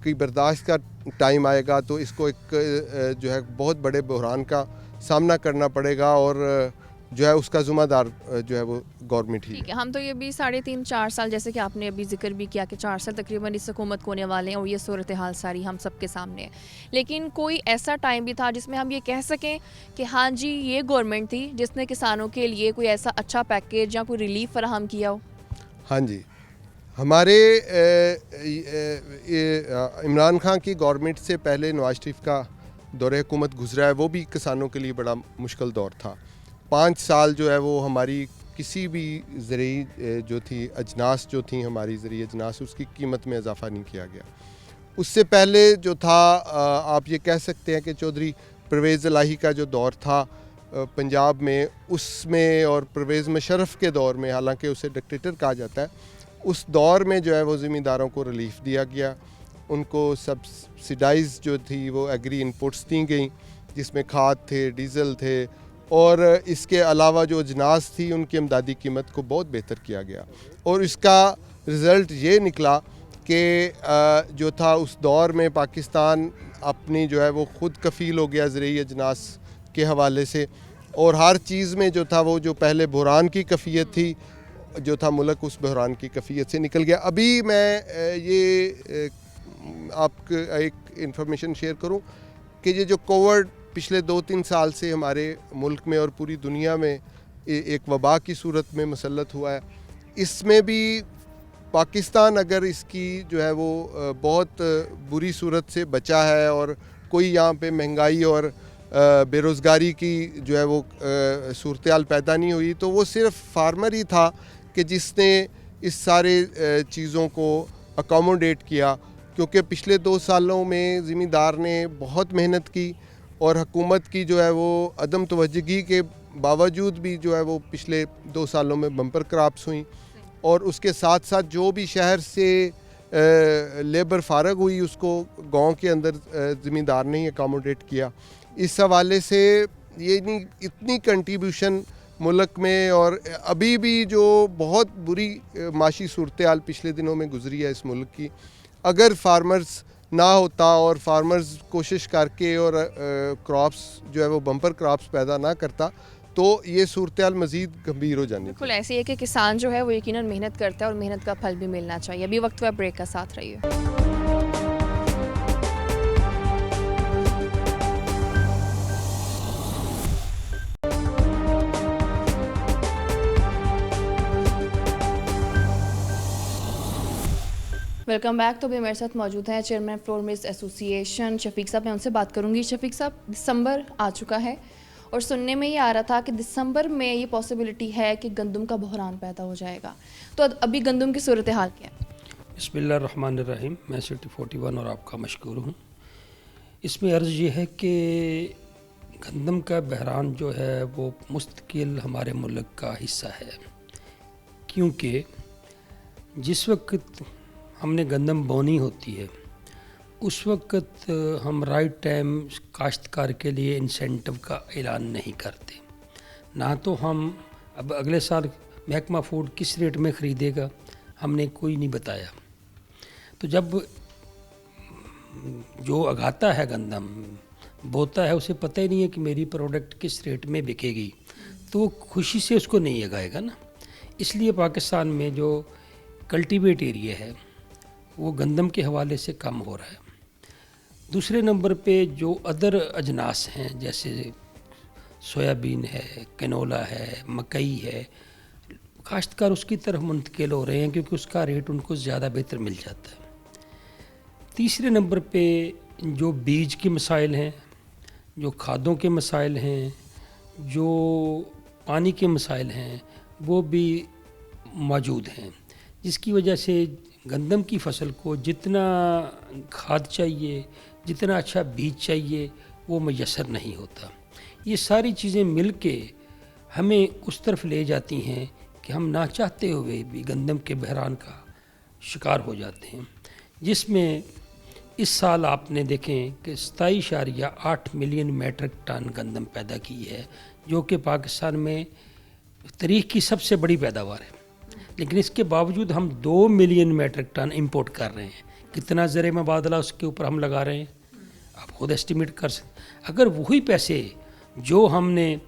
की बर्दाश्त का टाइम आएगा तो इसको एक जो है बहुत बड़े बहरान का सामना करना पड़ेगा और जो है उसका ज़िम्मेदार जो है वो गवर्नमेंट ही ठीक है। हम तो ये भी 3.5-4 साल, जैसे कि आपने अभी जिक्र भी किया कि 4 साल तकरीबन इस हुकूमत को होने वाले हैं और ये सूरत हाल सारी हम सबके सामने है, लेकिन कोई ऐसा टाइम भी था जिसमें हम ये कह सकें कि हाँ जी ये गवर्नमेंट थी जिसने किसानों के लिए कोई ऐसा अच्छा पैकेज या कोई रिलीफ फराहम किया हो? हाँ जी, हमारे इमरान खान की गवर्नमेंट से पहले नवाज शरीफ का दौरे हुकूमत गुजरा है, वो भी किसानों के लिए बड़ा मुश्किल दौर था। 5 साल जो है वो हमारी किसी भी ज़रूरी जो थी अजनास जो थी हमारी ज़रूरी अजनास उसकी कीमत में इजाफ़ा नहीं किया गया। उससे पहले जो था आप ये कह सकते हैं कि चौधरी परवेज़ इलाही का जो दौर था पंजाब में, उसमें और परवेज़ मुशर्रफ के दौर में, हालांकि उसे डिक्टेटर कहा जाता है, उस दौर में जो है वो ज़मींदारों को रिलीफ दिया गया, उनको सब्सिडाइज़ जो थी वो एग्री इनपुट्स दी गई जिसमें खाद थे, डीज़ल थे, और इसके अलावा जो अजनास थी उनकी इमदादी कीमत को बहुत बेहतर किया गया। और इसका रिज़ल्ट ये निकला कि जो था उस दौर में पाकिस्तान अपनी जो है वो ख़ुद कफ़ील हो गया ज़रूरी अजनास के हवाले से, और हर चीज़ में जो था वो जो पहले बहरान की कफ़ियत थी जो था मुल्क उस बहरान की कफ़ियत से निकल गया। अभी मैं ये आपको एक इन्फॉर्मेशन शेयर करूं कि ये जो कोविड पिछले 2-3 साल से हमारे मुल्क में और पूरी दुनिया में एक वबा की सूरत में मुसल्लत हुआ है, इसमें भी पाकिस्तान अगर इसकी जो है वो बहुत बुरी सूरत से बचा है और कोई यहाँ पे महंगाई और बेरोज़गारी की जो है वो सूरत हाल पैदा नहीं हुई, तो वो सिर्फ फार्मर ही था कि जिसने इस सारे चीज़ों को अकोमोडेट किया, क्योंकि पिछले 2 सालों में ज़मींदार ने बहुत मेहनत की और हुकूमत की जो है वो अदम तवज्जुही के बावजूद भी जो है वो पिछले 2 सालों में बम्पर क्रॉप्स हुई, और उसके साथ साथ जो भी शहर से लेबर फारग हुई उसको गांव के अंदर ज़मींदार ने ही अकोमोडेट किया। इस हवाले से ये इतनी कंट्रीब्यूशन मुल्क में, और अभी भी जो बहुत बुरी माशी सूरत हाल पिछले दिनों में गुजरी है इस मुल्क की, अगर फार्मर्स ना होता और फार्मर्स कोशिश करके और क्रॉप्स जो है वो बम्पर क्रॉप्स पैदा ना करता, तो ये सूरत हाल मज़ीद गंभीर हो जानी। बिल्कुल ऐसी है कि किसान जो है वो यकीनन मेहनत करता है और मेहनत का फल भी मिलना चाहिए। अभी वक्त हुआ ब्रेक का, साथ रहिए। Welcome back. तो भी मेरे साथ मौजूद हैं chairman flour mills association Shafiq साहब। मैं उनसे बात करूंगी। शफीक साहब, दिसंबर आ चुका है और सुनने में ये आ रहा था कि दिसंबर में ये पॉसिबिलिटी है कि गंदम का बहरान पैदा हो जाएगा, तो अभी गंदम की सूरत हाल क्या है? बिस्मिल्लाहिर्रहमानिर्रहीम। मैं सिटी 41 और आपका मशकूर हूँ। इसमें अर्ज़ ये है कि गंदम का बहरान जो है वो मुस्तकिल हमारे मुल्क का हिस्सा है, क्योंकि जिस वक्त हमने गंदम बोनी होती है उस वक्त हम राइट टाइम काश्तकार के लिए इंसेंटिव का ऐलान नहीं करते। ना तो हम अब अगले साल महकमा फूड किस रेट में ख़रीदेगा हमने कोई नहीं बताया। तो जब जो उगाता है गंदम बोता है उसे पता ही नहीं है कि मेरी प्रोडक्ट किस रेट में बिकेगी, तो वो खुशी से उसको नहीं उगाएगा ना। इसलिए पाकिस्तान में जो कल्टीवेट एरिया है वो गंदम के हवाले से कम हो रहा है। दूसरे नंबर पे जो अदर अजनास हैं जैसे सोयाबीन है, कैनोला है, मकई है, काश्तकार उसकी तरफ मुंतकिल हो रहे हैं क्योंकि उसका रेट उनको ज़्यादा बेहतर मिल जाता है। तीसरे नंबर पे जो बीज के मसाइल हैं, जो खादों के मसाइल हैं, जो पानी के मसाइल हैं, वो भी मौजूद हैं, जिसकी वजह से गंदम की फसल को जितना खाद चाहिए, जितना अच्छा बीज चाहिए, वो मैसर नहीं होता। ये सारी चीज़ें मिल के हमें उस तरफ ले जाती हैं कि हम ना चाहते हुए भी गंदम के बहरान का शिकार हो जाते हैं, जिसमें इस साल आपने देखें कि 27.8 मिलियन मेट्रिक टन गंदम पैदा की है, जो कि पाकिस्तान में तारीख़ की सबसे बड़ी पैदावार है। लेकिन इसके बावजूद हम 2 मिलियन मेट्रिक टन इंपोर्ट कर रहे हैं। कितना ज़र मुबादला उसके ऊपर हम लगा रहे हैं, आप खुद एस्टिमेट कर सकते। अगर वही पैसे जो हमने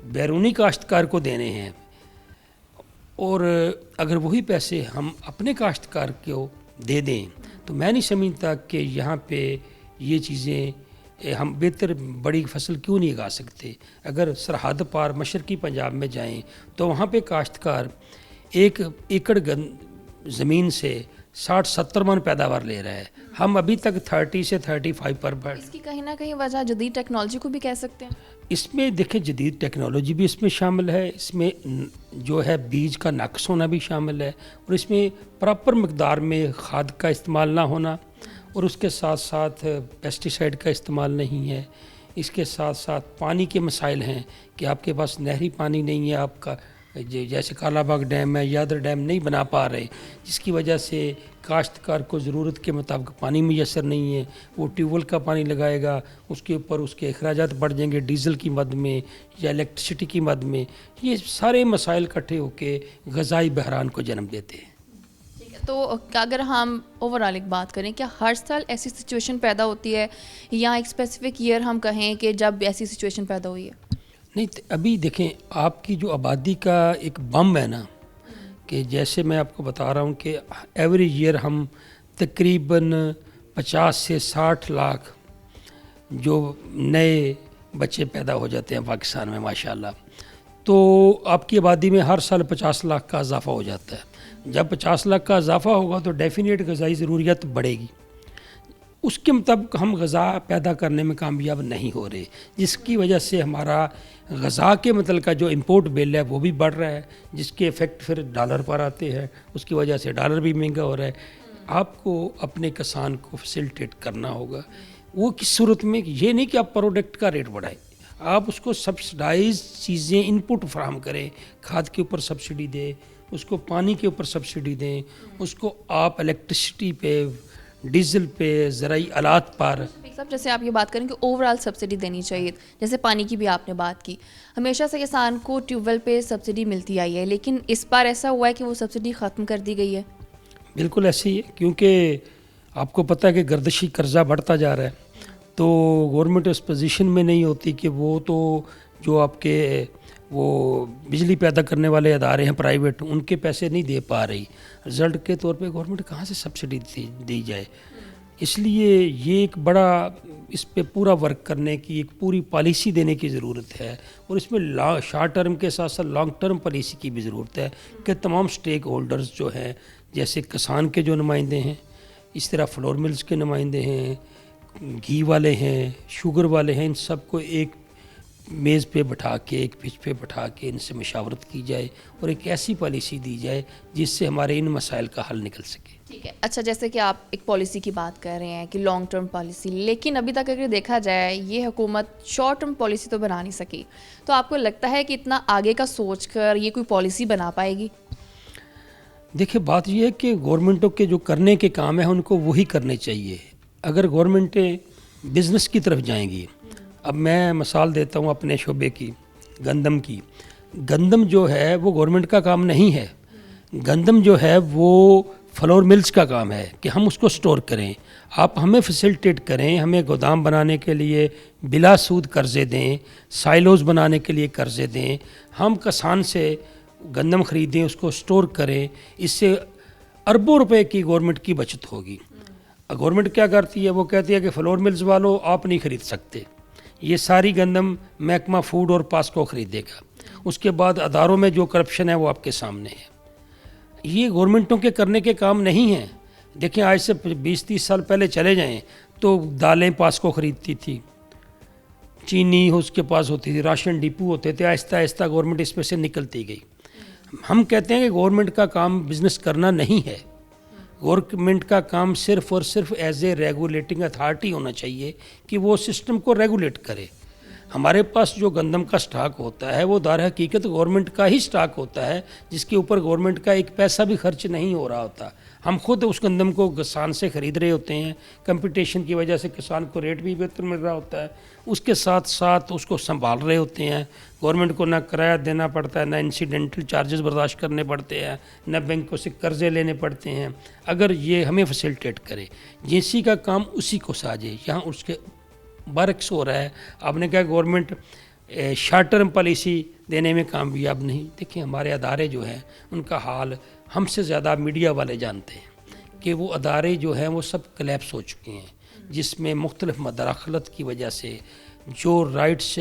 बैरूनी काश्तकार को देने हैं और अगर वही पैसे हम अपने काश्तकार को दे दें, तो मैं नहीं समझता कि यहाँ पे ये चीज़ें हम बेहतर बड़ी फसल क्यों नहीं उगा सकते। अगर सरहद पार मशरकी पंजाब में जाएं तो वहाँ पे काश्तकार 1 एकड़ ज़मीन से 60-70 मन पैदावार ले रहा है, हम अभी तक 30 से 35 पर बर्ड। इसकी कहीं ना कहीं वजह जदीद टेक्नोलॉजी को भी कह सकते हैं। इसमें देखें जदीद टेक्नोलॉजी भी इसमें शामिल है, इसमें जो है बीज का नक्स होना भी शामिल है, और इसमें प्रॉपर मकदार में खाद का इस्तेमाल ना होना, और उसके साथ साथ पेस्टिसाइड का इस्तेमाल नहीं है। इसके साथ साथ पानी के मसाइल हैं कि आपके पास नहरी पानी नहीं है, आपका जैसे कालाबाग डैम है, यादर डैम नहीं बना पा रहे, जिसकी वजह से काश्तकार को ज़रूरत के मुताबिक पानी मैसर नहीं है। वो ट्यूबवेल का पानी लगाएगा, उसके ऊपर उसके अखराजात बढ़ जाएंगे डीज़ल की मद में या इलेक्ट्रिसिटी की मद में। ये सारे मसाइल इकट्ठे होकर ग़ज़ाई बहरान को जन्म देते हैं। ठीक है, तो अगर हम ओवरऑल एक बात करें, क्या हर साल ऐसी सिचुएशन पैदा होती है या एक स्पेसिफिक ईयर हम कहें कि जब ऐसी सिचुएशन पैदा हुई है? नहीं, अभी देखें आपकी जो आबादी का एक बम है ना, कि जैसे मैं आपको बता रहा हूँ कि एवरी ईयर हम तकरीबन 50 से 60 लाख जो नए बच्चे पैदा हो जाते हैं पाकिस्तान में माशाल्लाह। तो आपकी आबादी में हर साल 50 लाख का इजाफ़ा हो जाता है। जब 50 लाख का इजाफ़ा होगा तो डेफिनेट ग़ज़ाई ज़रूरियत बढ़ेगी। उसके मुताबिक हम ग़ज़ा पैदा करने में कामयाब नहीं हो रहे, जिसकी वजह से हमारा ग़ज़ा के मतलब का जो इंपोर्ट बिल है वो भी बढ़ रहा है, जिसके इफ़ेक्ट फिर डॉलर पर आते हैं, उसकी वजह से डॉलर भी महंगा हो रहा है। आपको अपने किसान को फैसिलिटेट करना होगा। वो किस सूरत में, ये नहीं कि आप प्रोडक्ट का रेट बढ़ाएं, आप उसको सब्सिडाइज चीज़ें इनपुट फराहम करें, खाद के ऊपर सब्सिडी दें, उसको पानी के ऊपर सब्सिडी दें, उसको आप इलेक्ट्रिसिटी पे, डीजल पे, ज़राई आलात पर। सब जैसे आप ये बात करें कि ओवरऑल सब्सिडी देनी चाहिए, जैसे पानी की भी आपने बात की, हमेशा से किसान को ट्यूबवेल पे सब्सिडी मिलती आई है, लेकिन इस बार ऐसा हुआ है कि वो सब्सिडी ख़त्म कर दी गई है। बिल्कुल ऐसे ही है, क्योंकि आपको पता है कि गर्दिशी कर्जा बढ़ता जा रहा है, तो गवर्नमेंट उस पोजीशन में नहीं होती कि वो तो जो आपके वो बिजली पैदा करने वाले अदारे हैं प्राइवेट, उनके पैसे नहीं दे पा रही। रिज़ल्ट के तौर पे गवर्नमेंट कहाँ से सब्सिडी दी जाए। इसलिए ये एक बड़ा, इस पे पूरा वर्क करने की एक पूरी पॉलिसी देने की ज़रूरत है, और इसमें शॉर्ट टर्म के साथ साथ लॉन्ग टर्म पॉलिसी की भी ज़रूरत है कि तमाम स्टेक होल्डर्स जो हैं, जैसे किसान के जो नुमाइंदे हैं, इस तरह फ्लोर मिल्स के नुमाइंदे हैं, घी वाले हैं, शुगर वाले हैं, इन सबको एक मेज़ पे बैठा के, एक पिच पे बैठा के इनसे मशावरत की जाए और एक ऐसी पॉलिसी दी जाए जिससे हमारे इन मसाइल का हल निकल सके। ठीक है, अच्छा, जैसे कि आप एक पॉलिसी की बात कर रहे हैं कि लॉन्ग टर्म पॉलिसी, लेकिन अभी तक अगर देखा जाए ये हुकूमत शॉर्ट टर्म पॉलिसी तो बना नहीं सकी, तो आपको लगता है कि इतना आगे का सोच कर ये कोई पॉलिसी बना पाएगी? देखिए, बात यह है कि गवर्नमेंटों के जो करने के काम है उनको वही करने चाहिए। अगर गवर्नमेंटें बिज़नेस की तरफ जाएंगी, अब मैं मिसाल देता हूँ अपने शोबे की, गंदम की। गंदम जो है वो गवर्नमेंट का काम नहीं है, गंदम जो है वो फ्लोर मिल्स का काम है कि हम उसको स्टोर करें। आप हमें फैसिलिटेट करें, हमें गोदाम बनाने के लिए बिला सूद कर्ज़े दें, साइलोज़ बनाने के लिए कर्ज़े दें, हम किसान से गंदम ख़रीदें, उसको स्टोर करें। इससे अरबों रुपए की गवर्नमेंट की बचत होगी। गवर्नमेंट क्या करती है, वो कहती है कि फ्लोर मिल्स वालों आप नहीं ख़रीद सकते, ये सारी गंदम महकमा फूड और पास्को ख़रीदेगा। उसके बाद अदारों में जो करप्शन है वो आपके सामने है। ये गवर्नमेंटों के करने के काम नहीं हैं। देखें, आज से 20-30 साल पहले चले जाएं तो दालें पास्को ख़रीदती थी, चीनी उसके पास होती थी, राशन डिपो होते थे। आहिस्ता आहिस्ता गवर्नमेंट इसमें से निकलती गई। हम कहते हैं कि गवर्नमेंट का काम बिज़नेस करना नहीं है, गवर्नमेंट का काम सिर्फ़ और सिर्फ एज ए रेगुलेटिंग अथॉरिटी होना चाहिए कि वो सिस्टम को रेगुलेट करे। हमारे पास जो गंदम का स्टॉक होता है वो दार हकीकत गवर्नमेंट का ही स्टॉक होता है, जिसके ऊपर गवर्नमेंट का एक पैसा भी खर्च नहीं हो रहा होता। हम खुद उस गंदम को किसान से ख़रीद रहे होते हैं, कंपटीशन की वजह से किसान को रेट भी बेहतर मिल रहा होता है, उसके साथ साथ उसको संभाल रहे होते हैं। गवर्नमेंट को ना किराया देना पड़ता है, ना इंसिडेंटल चार्जेस बर्दाश्त करने पड़ते हैं, ना बैंकों से कर्जे लेने पड़ते हैं। अगर ये हमें फैसिलिटेट करे, जिसी का काम उसी को साजे, यहाँ उसके बरक्स हो रहा है। आपने कहा गवर्नमेंट शॉर्ट टर्म पॉलिसी देने में कामयाब नहीं। देखिए, हमारे अदारे जो हैं उनका हाल हमसे ज़्यादा मीडिया वाले जानते हैं कि वो अदारे जो हैं वो सब कलेप्स हो चुके हैं, जिसमें मुख्तलिफ मदाखलत की वजह से जो राइट्स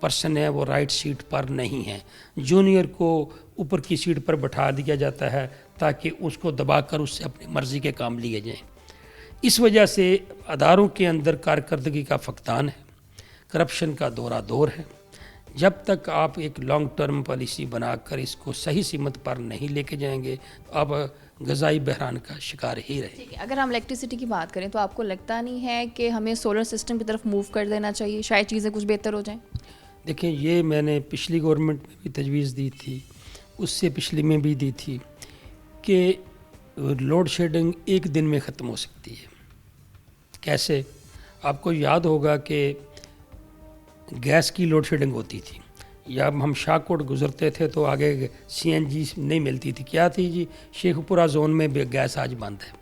पर्सन है वो राइट सीट पर नहीं है। जूनियर को ऊपर की सीट पर बैठा दिया जाता है, ताकि उसको दबाकर उससे अपनी मर्ज़ी के काम लिए जाएं। इस वजह से अदारों के अंदर कारकर्दगी का फकदान है, करप्शन का दौर है। जब तक आप एक लॉन्ग टर्म पॉलिसी बनाकर इसको सही सीमत पर नहीं लेके जाएंगे तो आप ग़ज़ाई बहरान का शिकार ही रहे। ठीक है, अगर हम इलेक्ट्रिसिटी की बात करें तो आपको लगता नहीं है कि हमें सोलर सिस्टम की तरफ मूव कर देना चाहिए, शायद चीज़ें कुछ बेहतर हो जाएं? देखें, ये मैंने पिछली गवर्नमेंट में भी तजवीज़ दी थी, उससे पिछली में भी दी थी कि लोड शेडिंग एक दिन में ख़त्म हो सकती है। कैसे? आपको याद होगा कि गैस की लोड शेडिंग होती थी, या हम शाहकोट गुज़रते थे तो आगे सीएनजी नहीं मिलती थी। क्या थी जी, शेखपुरा जोन में गैस आज बंद है।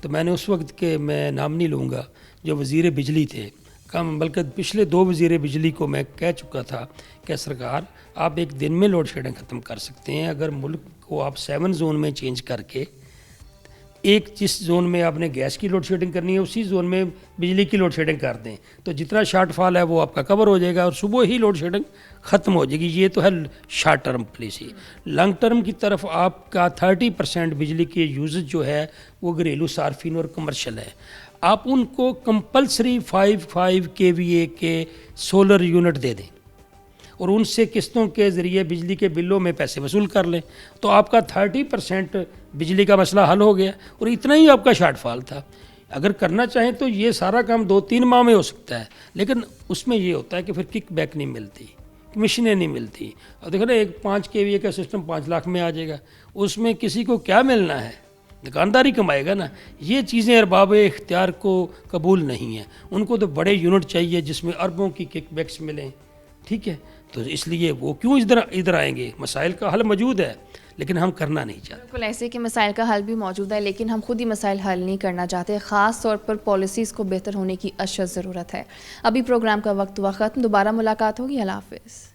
तो मैंने उस वक्त के, मैं नाम नहीं लूँगा, जो वज़ीर बिजली थे, कम बल्कि पिछले 2 वज़ीर बिजली को मैं कह चुका था कि सरकार आप एक दिन में लोड शेडिंग ख़त्म कर सकते हैं अगर मुल्क को आप 7 जोन में चेंज करके, एक जिस जोन में आपने गैस की लोड शेडिंग करनी है उसी जोन में बिजली की लोड शेडिंग कर दें, तो जितना शॉर्टफॉल है वो आपका कवर हो जाएगा और सुबह ही लोड शेडिंग ख़त्म हो जाएगी। ये तो है short term policy. Long term की तरफ आपका 30% बिजली के यूजेज जो है वो घरेलू सार्फिन और कमर्शल है। आप उनको कंपल्सरी 5 kVA के सोलर यूनिट दे दें और उनसे किस्तों के ज़रिए बिजली के बिलों में पैसे वसूल कर लें, तो आपका 30% बिजली का मसला हल हो गया और इतना ही आपका शॉर्टफॉल था। अगर करना चाहें तो ये सारा काम 2-3 माह में हो सकता है, लेकिन उसमें ये होता है कि फिर किक बैक नहीं मिलती, कमीशनें नहीं मिलती। और देखो ना, एक 5 kVA का सिस्टम 5 लाख में आ जाएगा, उसमें किसी को क्या मिलना है? दुकानदारी कमाएगा ना। ये चीज़ें अरबाब इख्तियार को कबूल नहीं है, उनको तो बड़े यूनिट चाहिए जिसमें अरबों की किक बैक्स मिलें। ठीक है, तो इसलिए वो क्यों इधर आएंगे? मसाइल का हल मौजूद है लेकिन हम करना नहीं चाहते। बिल्कुल ऐसे कि मसाइल का हल भी मौजूद है लेकिन हम खुद ही मसाइल हल नहीं करना चाहते। ख़ास तौर पर पॉलिसीज़ को बेहतर होने की अशद ज़रूरत है। अभी प्रोग्राम का वक्त हुआ ख़त्म, दोबारा मुलाकात होगी। अल्लाह हाफ़िज़।